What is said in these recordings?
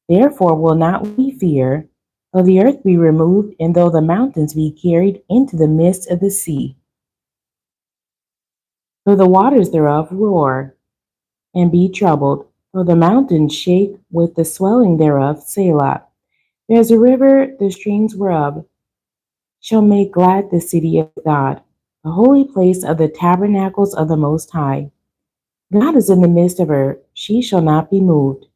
Therefore will not we fear, though the earth be removed, and though the mountains be carried into the midst of the sea, though the waters thereof roar and be troubled, though the mountains shake with the swelling thereof, Selah. There is a river, the streams whereof shall make glad the city of God, the holy place of the tabernacles of the Most High. God is in the midst of her, she shall not be moved.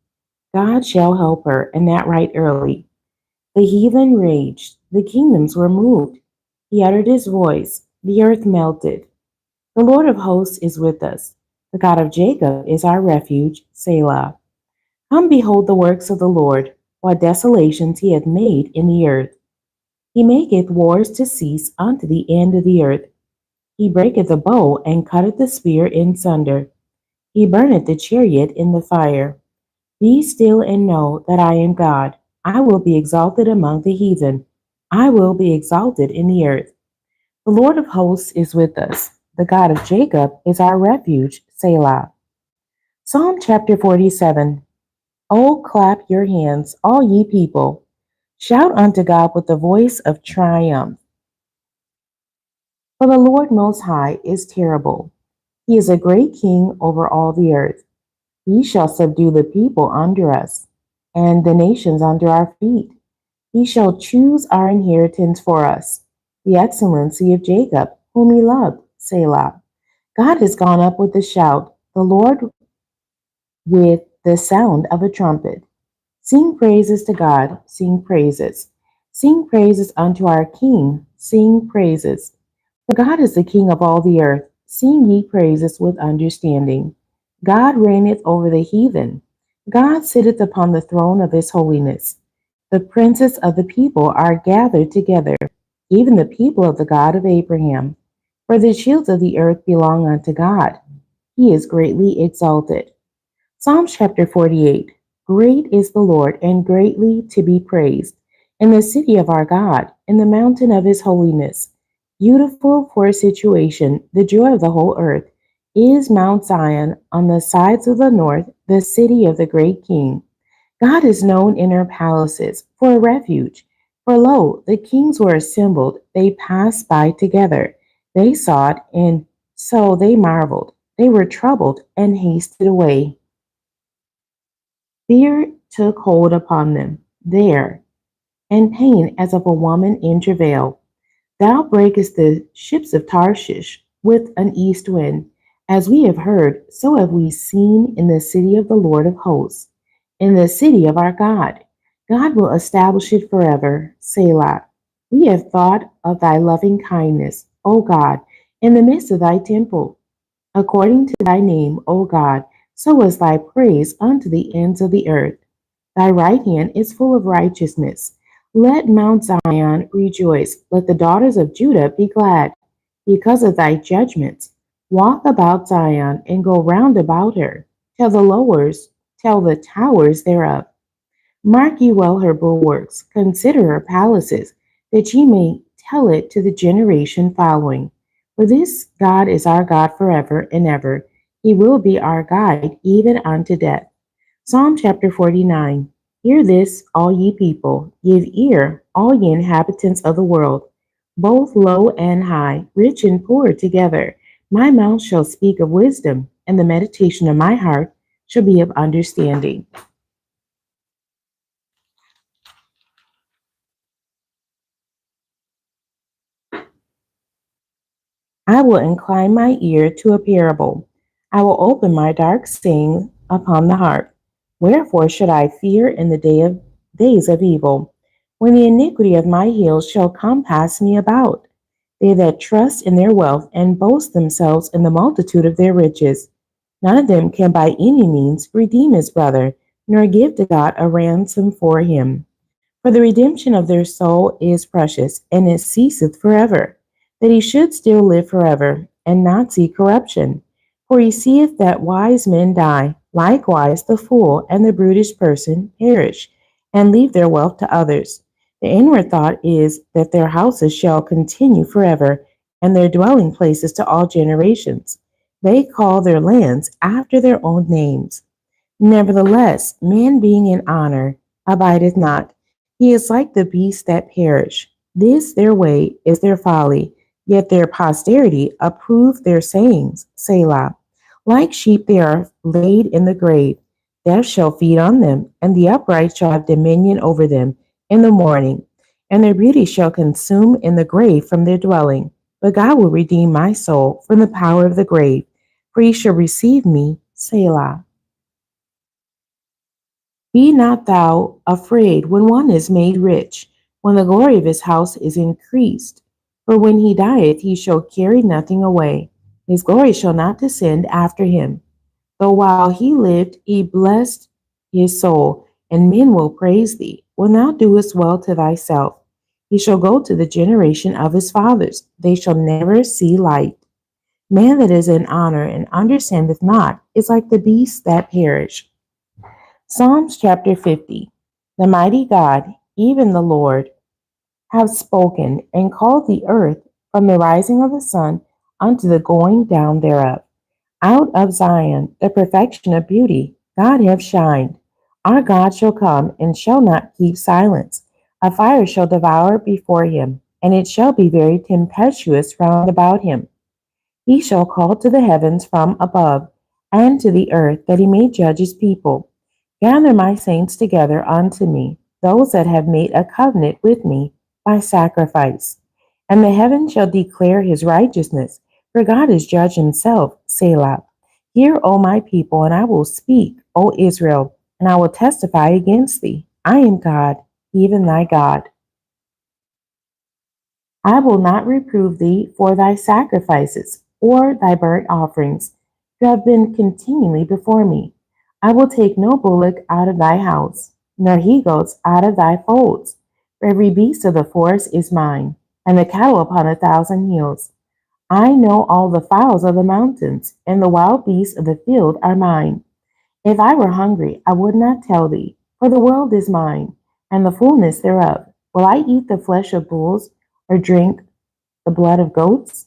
God shall help her, and that right early. The heathen raged, the kingdoms were moved. He uttered his voice, the earth melted. The Lord of hosts is with us. The God of Jacob is our refuge, Selah. Come behold the works of the Lord, what desolations he hath made in the earth. He maketh wars to cease unto the end of the earth. He breaketh the bow and cutteth the spear in sunder. He burneth the chariot in the fire. Be still and know that I am God. I will be exalted among the heathen. I will be exalted in the earth. The Lord of hosts is with us. The God of Jacob is our refuge, Selah. Psalm chapter 47. Oh, clap your hands, all ye people. Shout unto God with the voice of triumph. For the Lord Most High is terrible. He is a great king over all the earth. He shall subdue the people under us, and the nations under our feet. He shall choose our inheritance for us, the excellency of Jacob, whom he loved, Selah. God has gone up with a shout, the Lord with the sound of a trumpet. Sing praises to God, sing praises. Sing praises unto our King, sing praises. For God is the King of all the earth. Sing ye praises with understanding. God reigneth over the heathen. God sitteth upon the throne of his holiness. The princes of the people are gathered together, even the people of the God of Abraham. For the shields of the earth belong unto God. He is greatly exalted. Psalm chapter 48. Great is the Lord, and greatly to be praised, in the city of our God, in the mountain of his holiness. Beautiful for a situation, the joy of the whole earth, is Mount Zion on the sides of the north, the city of the great King. God is known in her palaces for a refuge. For lo, the kings were assembled, they passed by together. They saw it, and so they marveled. They were troubled and hasted away. Fear took hold upon them there, and pain as of a woman in travail. Thou breakest the ships of Tarshish with an east wind. As we have heard, so have we seen in the city of the Lord of hosts, in the city of our God. God will establish it forever. Selah. We have thought of thy loving kindness, O God, in the midst of thy temple. According to thy name, O God, so is thy praise unto the ends of the earth. Thy right hand is full of righteousness. Let Mount Zion rejoice. Let the daughters of Judah be glad because of thy judgments. Walk about Zion and go round about her. Tell the towers thereof. Mark ye well her bulwarks, consider her palaces, that ye may tell it to the generation following. For this God is our God forever and ever. He will be our guide even unto death. Psalm chapter 49. Hear this, all ye people. Give ear, all ye inhabitants of the world, both low and high, rich and poor together. My mouth shall speak of wisdom, and the meditation of my heart shall be of understanding. I will incline my ear to a parable. I will open my dark saying upon the harp. Wherefore should I fear in the days of evil, when the iniquity of my heels shall compass me about? They that trust in their wealth and boast themselves in the multitude of their riches. None of them can by any means redeem his brother, nor give to God a ransom for him. For the redemption of their soul is precious, and it ceaseth forever, that he should still live forever, and not see corruption. For he seeth that wise men die, likewise the fool and the brutish person perish, and leave their wealth to others. The inward thought is that their houses shall continue forever, and their dwelling places to all generations. They call their lands after their own names. Nevertheless, man being in honor, abideth not. He is like the beasts that perish. This their way is their folly, yet their posterity approve their sayings. Selah. Like sheep they are laid in the grave. Death shall feed on them, and the upright shall have dominion over them in the morning, and their beauty shall consume in the grave from their dwelling. But God will redeem my soul from the power of the grave, for he shall receive me. Selah. Be not thou afraid when one is made rich, when the glory of his house is increased. For when he dieth, he shall carry nothing away. His glory shall not descend after him. Though while he lived, he blessed his soul, and men will praise thee. When thou doest well to thyself, he shall go to the generation of his fathers. They shall never see light. Man that is in honor and understandeth not is like the beasts that perish. Psalms chapter 50. The mighty God, even the Lord, have spoken and called the earth from the rising of the sun unto the going down thereof. Out of Zion, the perfection of beauty, God hath shined. Our God shall come and shall not keep silence. A fire shall devour before him, and it shall be very tempestuous round about him. He shall call to the heavens from above, and to the earth, that he may judge his people. Gather my saints together unto me, those that have made a covenant with me by sacrifice. And the heaven shall declare his righteousness, for God is judge himself. Selah. Hear, O my people, and I will speak, O Israel, and I will testify against thee. I am God, even thy God. I will not reprove thee for thy sacrifices or thy burnt offerings, who have been continually before me. I will take no bullock out of thy house, nor he goats out of thy folds. For every beast of the forest is mine, and the cattle upon 1,000 hills. I know all the fowls of the mountains, and the wild beasts of the field are mine. If I were hungry, I would not tell thee, for the world is mine, and the fullness thereof. Will I eat the flesh of bulls, or drink the blood of goats?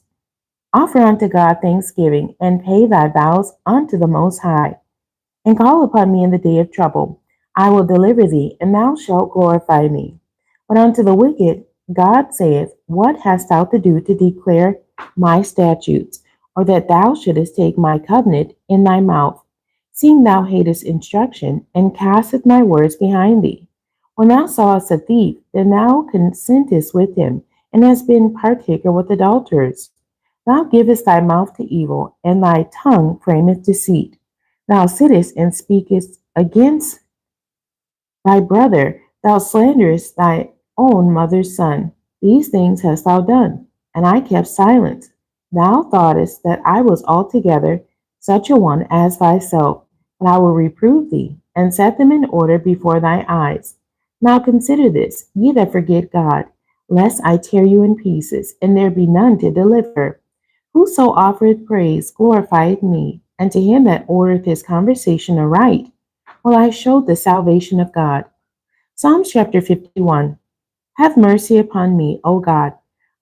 Offer unto God thanksgiving, and pay thy vows unto the Most High, and call upon me in the day of trouble. I will deliver thee, and thou shalt glorify me. But unto the wicked God saith, what hast thou to do to declare my statutes, or that thou shouldest take my covenant in thy mouth, seeing thou hatest instruction, and casteth my words behind thee? When thou sawest a thief, then thou consentest with him, and hast been partaker with adulterers. Thou givest thy mouth to evil, and thy tongue frameth deceit. Thou sittest and speakest against thy brother, thou slanderest thy own mother's son. These things hast thou done, and I kept silence. Thou thoughtest that I was altogether such a one as thyself, but I will reprove thee, and set them in order before thy eyes. Now consider this, ye that forget God, lest I tear you in pieces, and there be none to deliver. Whoso offereth praise glorifieth me, and to him that ordereth his conversation aright will I show the salvation of God. Psalms chapter 51. Have mercy upon me, O God,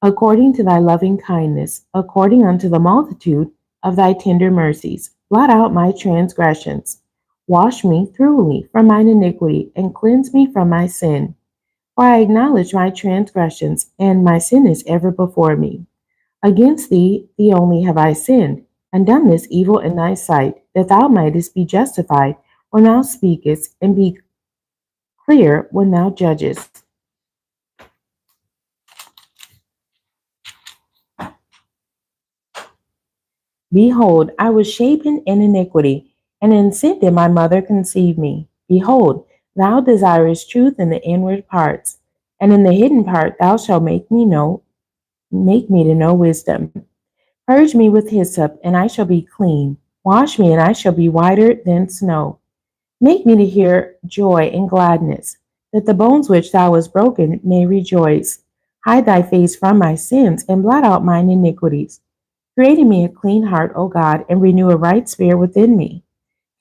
according to thy loving kindness, according unto the multitude of thy tender mercies. Blot out my transgressions. Wash me thoroughly from mine iniquity, and cleanse me from my sin. For I acknowledge my transgressions, and my sin is ever before me. Against thee only have I sinned, and done this evil in thy sight, that thou mightest be justified when thou speakest, and be clear when thou judgest. Behold, I was shapen in iniquity, and in sin did my mother conceive me. Behold, thou desirest truth in the inward parts, and in the hidden part thou shalt make me to know wisdom. Purge me with hyssop, and I shall be clean. Wash me, and I shall be whiter than snow. Make me to hear joy and gladness, that the bones which thou hast broken may rejoice. Hide thy face from my sins, and blot out mine iniquities. Create in me a clean heart, O God, and renew a right spirit within me.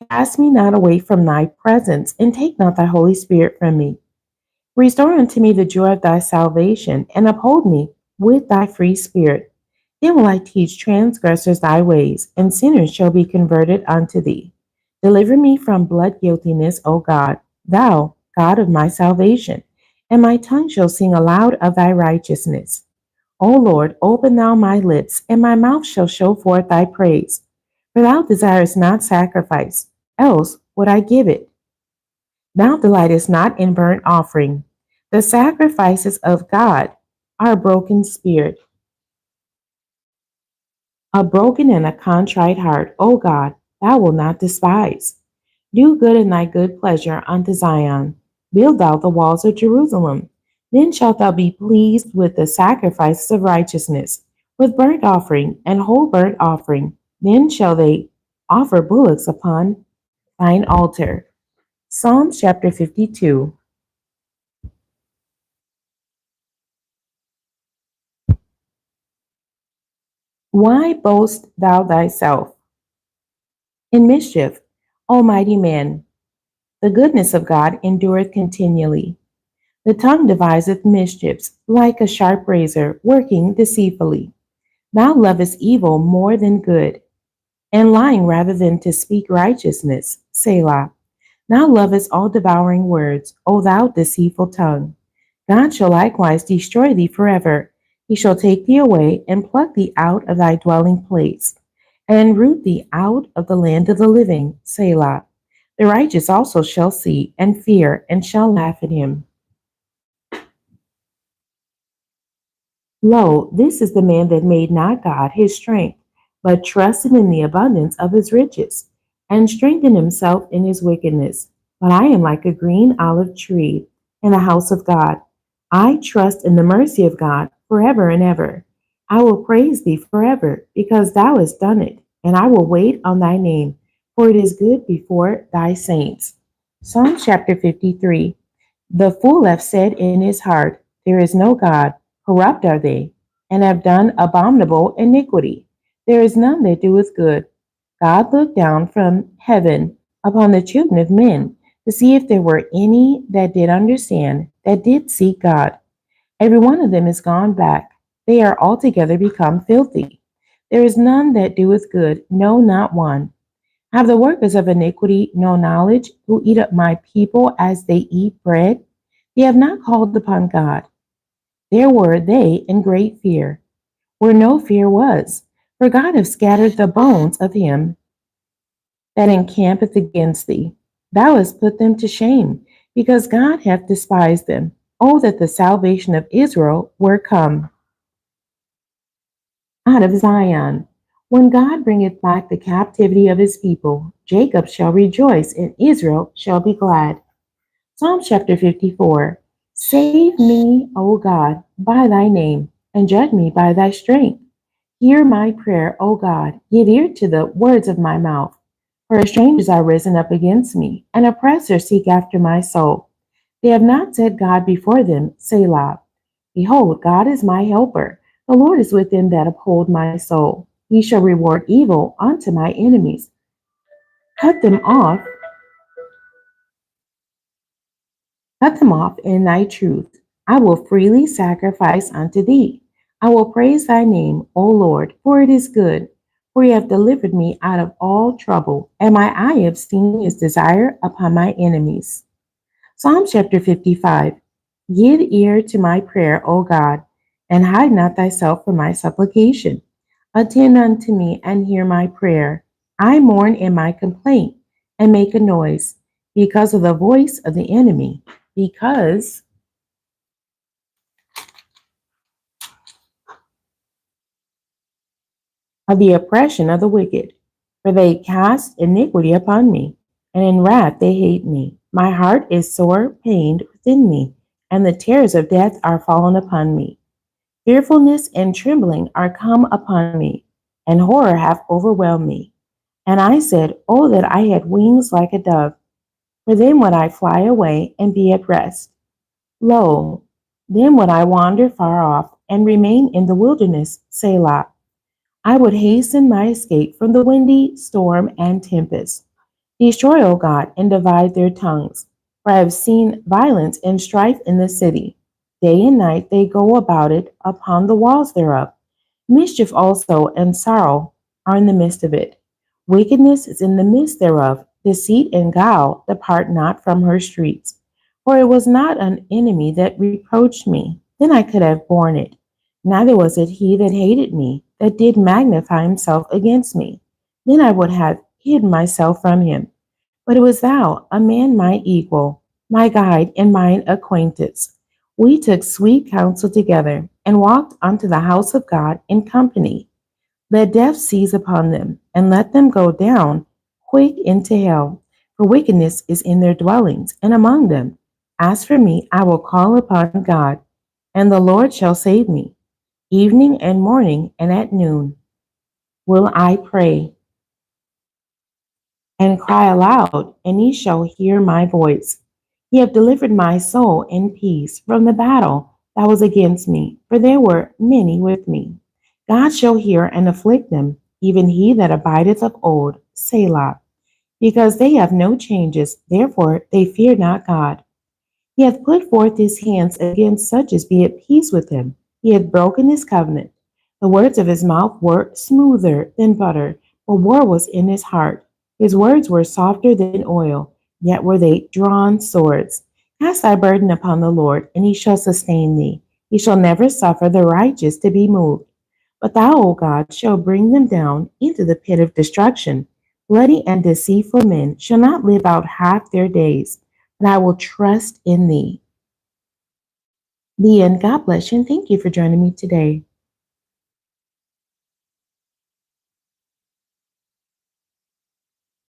Cast me not away from thy presence, and take not thy Holy Spirit from me. Restore unto me the joy of thy salvation, and uphold me with thy free spirit. Then will I teach transgressors thy ways, and sinners shall be converted unto thee. Deliver me from blood guiltiness, O God, thou, God of my salvation, and my tongue shall sing aloud of thy righteousness. O Lord, open thou my lips, and my mouth shall show forth thy praise. For thou desirest not sacrifice, else would I give it. Thou delightest not in burnt offering. The sacrifices of God are a broken spirit, a broken and a contrite heart, O God, thou wilt not despise. Do good in thy good pleasure unto Zion. Build thou the walls of Jerusalem. Then shalt thou be pleased with the sacrifices of righteousness, with burnt offering and whole burnt offering. Then shall they offer bullocks upon thine altar. Psalms chapter 52. Why boast thou thyself in mischief, O mighty man? The goodness of God endureth continually. The tongue deviseth mischiefs, like a sharp razor, working deceitfully. Thou lovest evil more than good, and lying rather than to speak righteousness. Selah. Thou lovest all devouring words, O thou deceitful tongue. God shall likewise destroy thee forever. He shall take thee away, and pluck thee out of thy dwelling place, and root thee out of the land of the living. Selah. The righteous also shall see, and fear, and shall laugh at him. Lo, this is the man that made not God his strength, but trusted in the abundance of his riches, and strengthened himself in his wickedness. But I am like a green olive tree in the house of God. I trust in the mercy of God forever and ever. I will praise thee forever, because thou hast done it, and I will wait on thy name, for it is good before thy saints. Psalm chapter 53. The fool hath said in his heart, there is no God. Corrupt are they, and have done abominable iniquity. There is none that doeth good. God looked down from heaven upon the children of men to see if there were any that did understand, that did seek God. Every one of them is gone back. They are altogether become filthy. There is none that doeth good, no, not one. Have the workers of iniquity no knowledge, who eat up my people as they eat bread? They have not called upon God. There were they in great fear, where no fear was. For God hath scattered the bones of him that encampeth against thee. Thou hast put them to shame, because God hath despised them. Oh, that the salvation of Israel were come out of Zion. When God bringeth back the captivity of his people, Jacob shall rejoice, and Israel shall be glad. Psalm chapter 54. Save me, O God, by thy name, and judge me by thy strength. Hear my prayer, O God. Give ear to the words of my mouth. For strangers are risen up against me, and oppressors seek after my soul. They have not set God before them, Selah. Behold, God is my helper. The Lord is with them that uphold my soul. He shall reward evil unto my enemies. Cut them off Cut them off in thy truth. I will freely sacrifice unto thee. I will praise thy name, O Lord, for it is good. For you have delivered me out of all trouble, and my eye have seen his desire upon my enemies. Psalm chapter 55. Give ear to my prayer, O God, and hide not thyself from my supplication. Attend unto me and hear my prayer. I mourn in my complaint and make a noise because of the voice of the enemy, because of the oppression of the wicked. For they cast iniquity upon me, and in wrath they hate me. My heart is sore pained within me, and the terrors of death are fallen upon me. Fearfulness and trembling are come upon me, and horror hath overwhelmed me. And I said, oh, that I had wings like a dove, for then would I fly away and be at rest. Lo, then would I wander far off, and remain in the wilderness, Selah. I would hasten my escape from the windy storm and tempest. Destroy, O God, and divide their tongues. For I have seen violence and strife in the city. Day and night they go about it upon the walls thereof. Mischief also and sorrow are in the midst of it. Wickedness is in the midst thereof. Deceit and guile depart not from her streets. For it was not an enemy that reproached me, then I could have borne it. Neither was it he that hated me, that did magnify himself against me. Then I would have hid myself from him. But it was thou, a man my equal, my guide, and mine acquaintance. We took sweet counsel together, and walked unto the house of God in company. Let death seize upon them, and let them go down quick into hell, for wickedness is in their dwellings, and among them. As for me, I will call upon God, and the Lord shall save me. Evening and morning and at noon will I pray and cry aloud, and he shall hear my voice. He hath delivered my soul in peace from the battle that was against me, for there were many with me. God shall hear and afflict them, even he that abideth of old, Selah. Because they have no changes, therefore they fear not God. He hath put forth his hands against such as be at peace with him. He hath broken his covenant. The words of his mouth were smoother than butter, but war was in his heart. His words were softer than oil, yet were they drawn swords. Cast thy burden upon the Lord, and he shall sustain thee. He shall never suffer the righteous to be moved. But thou, O God, shalt bring them down into the pit of destruction. Bloody and deceitful men shall not live out half their days, but I will trust in thee. The end. God bless you, and thank you for joining me today.